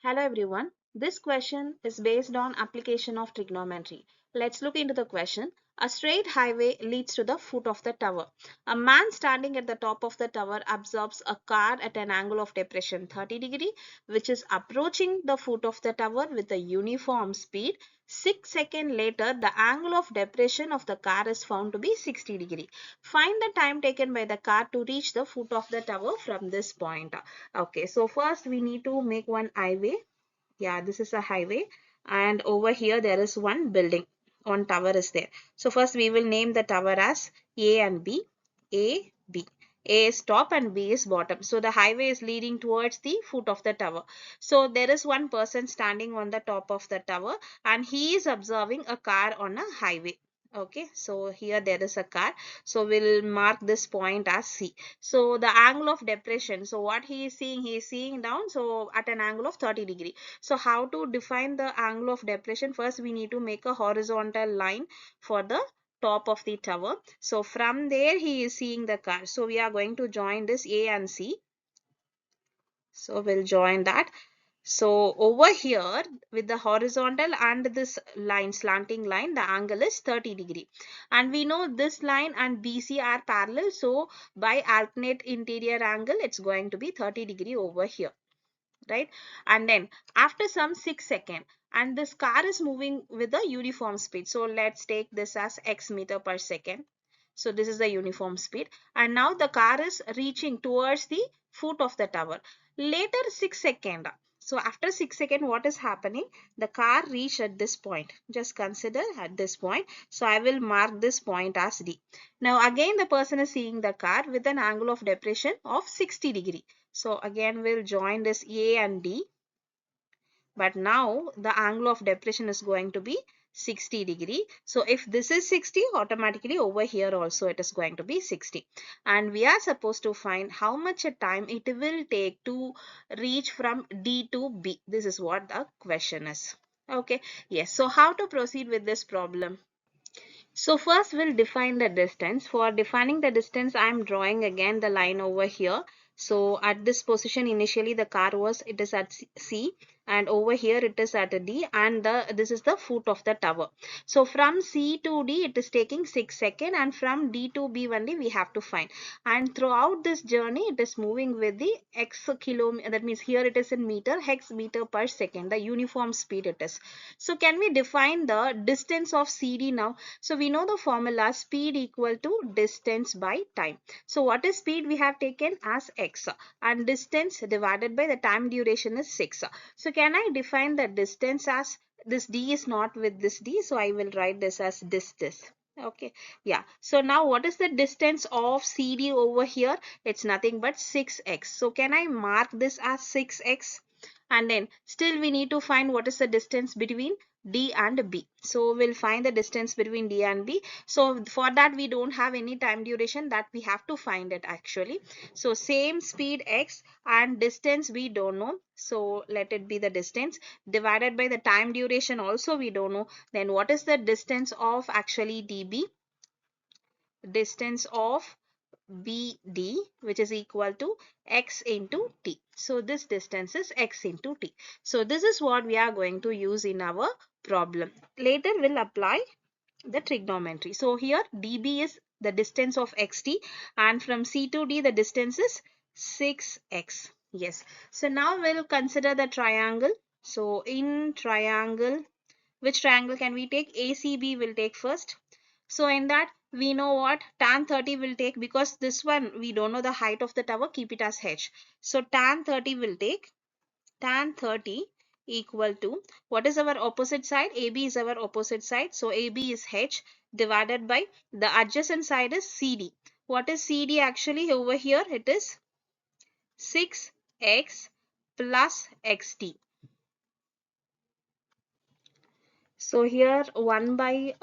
Hello everyone. This question is based on application of trigonometry. Let's look into the question. A straight highway leads to the foot of the tower. A man standing at the top of the tower observes a car at an angle of depression 30 which is approaching the foot of the tower with a uniform speed. 6 seconds later, the angle of depression of the car is found to be 60 Find the time taken by the car to reach the foot of the tower from this point. Okay, so first we need to make one highway. Yeah, this is a highway, and over here there is one building. One tower is there. So first we will name the tower as A and B. A, B. A is top and B is bottom. So the highway is leading towards the foot of the tower. So there is one person standing on the top of the tower and he is observing a car on a highway. Okay, so here there is a car. So we'll mark this point as C. So the angle of depression. So what he is seeing down. So at an angle of 30 So how to define the angle of depression? First, we need to make a horizontal line for the top of the tower. So from there, he is seeing the car. So we are going to join this A and C. So we'll join that. So over here with the horizontal and this line, slanting line, the angle is 30 and we know this line and BC are parallel. So by alternate interior angle, it's going to be 30 over here, right? And then after some 6 seconds, and this car is moving with a uniform speed. So let's take this as x meter per second. So this is the uniform speed. And now the car is reaching towards the foot of the tower. Later 6 seconds. So after 6 seconds, what is happening? The car reached at this point. Just consider at this point. So I will mark this point as D. Now again the person is seeing the car with an angle of depression of 60 So again we'll join this A and D. But now the angle of depression is going to be 60 So if this is 60, automatically over here also it is going to be 60. And we are supposed to find how much a time it will take to reach from D to B. This is what the question is. Okay. Yes. So how to proceed with this problem? So first we'll define the distance. For defining the distance, I am drawing again the line over here. So at this position initially the car was, it is at C and over here it is at D and this is the foot of the tower. So from C to D it is taking 6 seconds and from D to B only we have to find. And throughout this journey it is moving with the x kilometer, that means here it is in meter, hex meter per second, the uniform speed it is. So can we define the distance of CD now? So we know the formula speed equal to distance by time. So what is speed? We have taken as x and distance divided by the time duration is 6. So can I define the distance as this D is not with this D. So I will write this as this. Okay. Yeah. So now what is the distance of CD over here? It's nothing but 6x. So can I mark this as 6x? And then still we need to find what is the distance between D and B. So we'll find the distance between D and B. So for that we don't have any time duration, that we have to find it actually. So same speed x and distance we don't know. So let it be the distance divided by the time duration also we don't know. Then what is the distance of actually DB? Distance of BD, which is equal to x into t. So this distance is x into t. So this is what we are going to use in our problem. Later we'll apply the trigonometry. So here dB is the distance of xt and from C to D the distance is 6x. Yes. So now we'll consider the triangle. So in triangle, which triangle can we take? ACB will take first. So in that we know what tan 30 will take, because this one we don't know the height of the tower, keep it as h. So tan 30 will take, tan 30 equal to, what is our opposite side? AB is our opposite side. So AB is h divided by the adjacent side is CD. What is CD actually over here? It is 6x plus xt. So here 1 by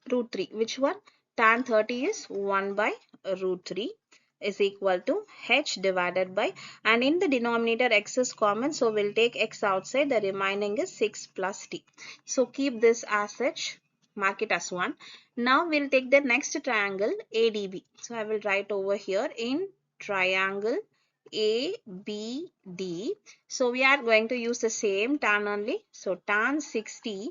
root 3. Which one? Tan 30 is 1 by root 3 is equal to h divided by, and in the denominator x is common, so we'll take x outside, the remaining is 6 plus t. So keep this as such, mark it as 1. Now we'll take the next triangle ADB. So I will write over here in triangle A, B, D. So we are going to use the same tan only. So tan 60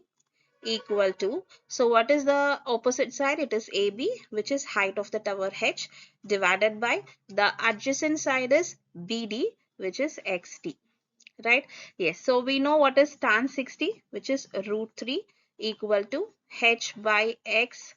equal to, so what is the opposite side? It is AB, which is height of the tower H, divided by the adjacent side is BD, which is XT. Right? Yes. So we know what is tan 60, which is root 3 equal to H by X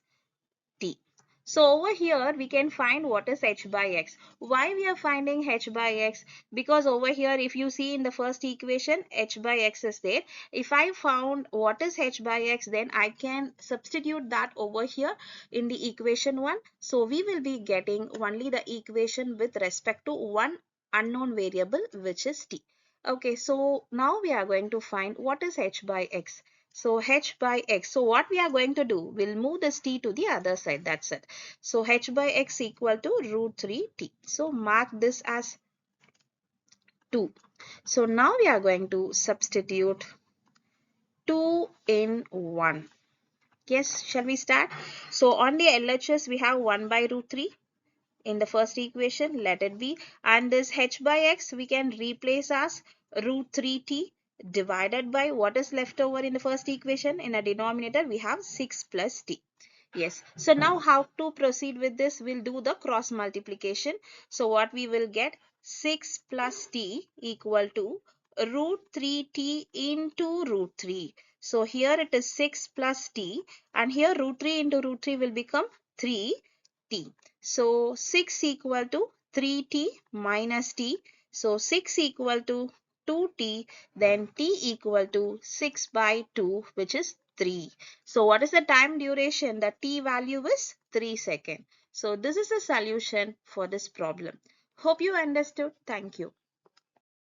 T. So over here we can find what is h by x. Why we are finding h by x? Because over here if you see in the first equation h by x is there. If I found what is h by x, then I can substitute that over here in the equation 1. So we will be getting only the equation with respect to one unknown variable, which is t. Okay, so now we are going to find what is h by x. So h by x. So what we are going to do? We'll move this t to the other side. That's it. So h by x equal to root 3t. So mark this as 2. So now we are going to substitute 2 in 1. Yes, shall we start? So on the LHS we have 1 by root 3. In the first equation, let it be, and this h by x we can replace as root 3t divided by what is left over in the first equation. In a denominator we have 6 plus t. Yes, so now how to proceed with this? We'll do the cross multiplication. So what we will get? 6 plus t equal to root 3t into root 3. So here it is 6 plus t, and here root 3 into root 3 will become 3t. So 6 equal to 3t minus t. So 6 equal to 2t, then t equal to 6 by 2, which is 3. So what is the time duration? The t value is 3 seconds. So this is the solution for this problem. Hope you understood. Thank you.